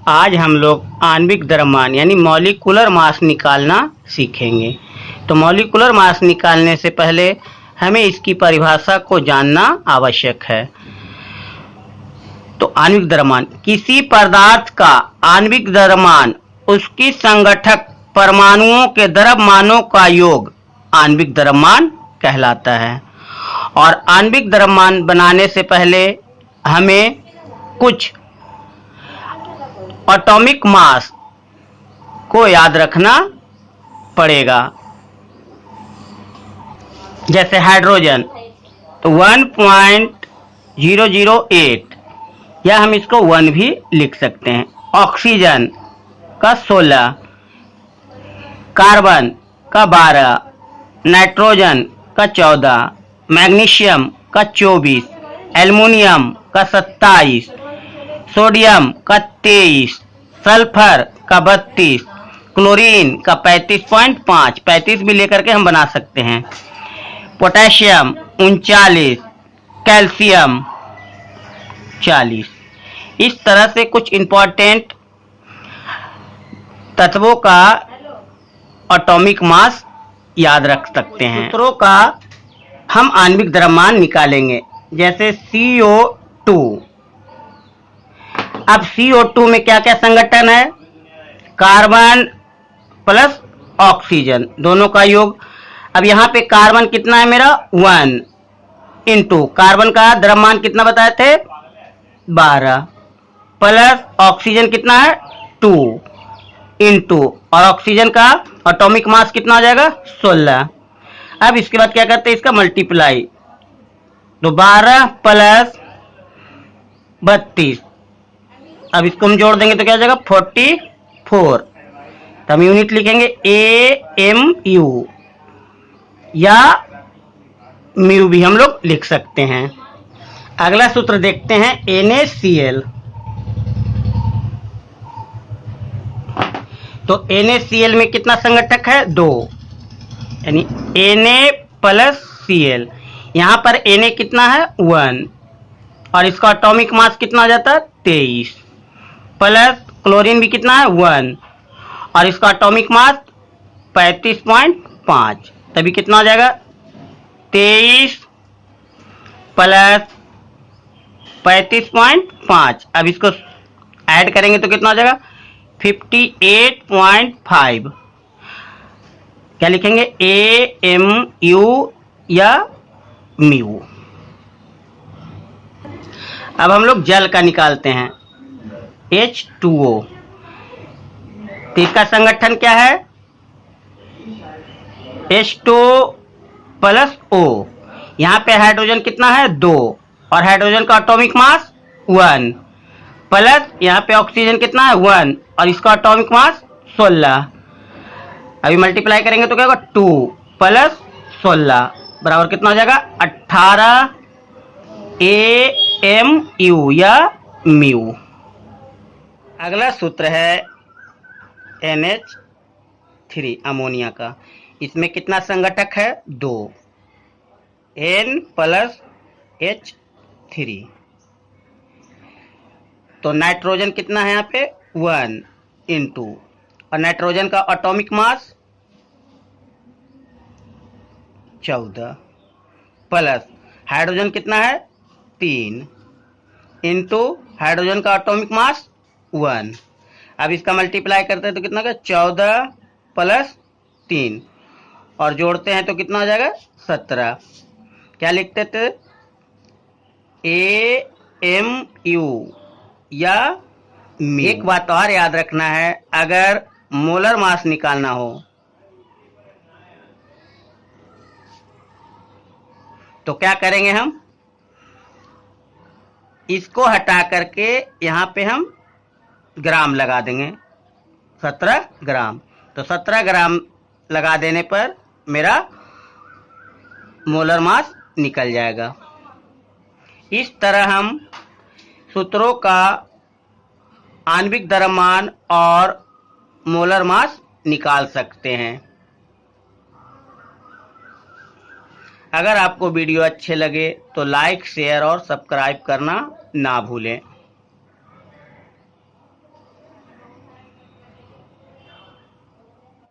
आज हम लोग आणविक द्रव्यमान यानी मॉलिक्यूलर मास निकालना सीखेंगे। तो मॉलिक्यूलर मास निकालने से पहले हमें इसकी परिभाषा को जानना आवश्यक है। तो आणविक द्रव्यमान, किसी पदार्थ का आणविक द्रव्यमान उसकी संगठक परमाणुओं के द्रव्यमानों का योग आणविक द्रव्यमान कहलाता है। और आणविक द्रव्यमान बनाने से पहले हमें कुछ एटॉमिक मास को याद रखना पड़ेगा। जैसे हाइड्रोजन तो 1.008 या हम इसको 1 भी लिख सकते हैं। ऑक्सीजन का 16, कार्बन का 12, नाइट्रोजन का 14, मैग्नीशियम का 24, एल्युमिनियम का 27, सोडियम का 23, सल्फर का 32, क्लोरीन का 35.5, 35 भी लेकर के हम बना सकते हैं। Potassium 39, calcium 40। इस तरह से कुछ इंपॉर्टेंट तत्वों का एटॉमिक मास याद रख सकते हैं। सूत्रों का हम आणविक द्रव्यमान निकालेंगे। जैसे CO2। अब CO2 में क्या क्या संगठन है? कार्बन प्लस ऑक्सीजन दोनों का योग। अब यहाँ पे कार्बन कितना है मेरा? 1 इंटू कार्बन का द्रव्यमान कितना बताए थे? 12 प्लस ऑक्सीजन कितना है? 2 इंटू और ऑक्सीजन का एटॉमिक मास कितना हो जाएगा? 16। अब इसके बाद क्या करते हैं? इसका मल्टीप्लाई। तो 12 प्लस 32। अब इसको हम जोड़ देंगे तो क्या हो जाएगा? 44। तो हम यूनिट लिखेंगे AMU या म्यू भी हम लोग लिख सकते हैं। अगला सूत्र देखते हैं NaCl। तो NaCl में कितना संगठक है? 2 यानी Na प्लस Cl। यहां पर Na कितना है? 1 और इसका एटॉमिक मास कितना हो जाता है? 23 प्लस क्लोरीन भी कितना है? 1 और इसका एटॉमिक मास 35.5। तभी कितना हो जाएगा? 23 प्लस 35.5। अब इसको ऐड करेंगे तो कितना हो जाएगा? 58.5। क्या लिखेंगे? AMU या म्यू। अब हम लोग जल का निकालते हैं। H2O। तो इसका संगठन क्या है? H2 plus O। यहां पे हाइड्रोजन कितना है? 2 और हाइड्रोजन का एटॉमिक मास 1 प्लस यहां पे ऑक्सीजन कितना है? 1 और इसका एटॉमिक मास 16। अभी मल्टीप्लाई करेंगे तो क्या होगा? 2 प्लस 16 बराबर कितना हो जाएगा? 18 AMU या म्यू। अगला सूत्र है NH3 अमोनिया का। इसमें कितना संगठक है? 2 N प्लस H3। तो नाइट्रोजन कितना है यहाँ पे? 1 इंटू और नाइट्रोजन का एटॉमिक मास 14 प्लस हाइड्रोजन कितना है? 3 इंटू हाइड्रोजन का एटॉमिक मास 1। अब इसका मल्टीप्लाई करते हैं तो कितना होगा? 14 प्लस 3 और जोड़ते हैं तो कितना हो जाएगा? 17। क्या लिखते थे? AMU या म्यू। एक बात और याद रखना है, अगर मोलर मास निकालना हो तो क्या करेंगे? हम इसको हटा करके यहां पे हम ग्राम लगा देंगे। 17 ग्राम। तो 17 ग्राम लगा देने पर मेरा मोलर मास निकल जाएगा। इस तरह हम सूत्रों का आणविक द्रव्यमान और मोलर मास निकाल सकते हैं। अगर आपको वीडियो अच्छे लगे तो लाइक, शेयर और सब्सक्राइब करना ना भूलें।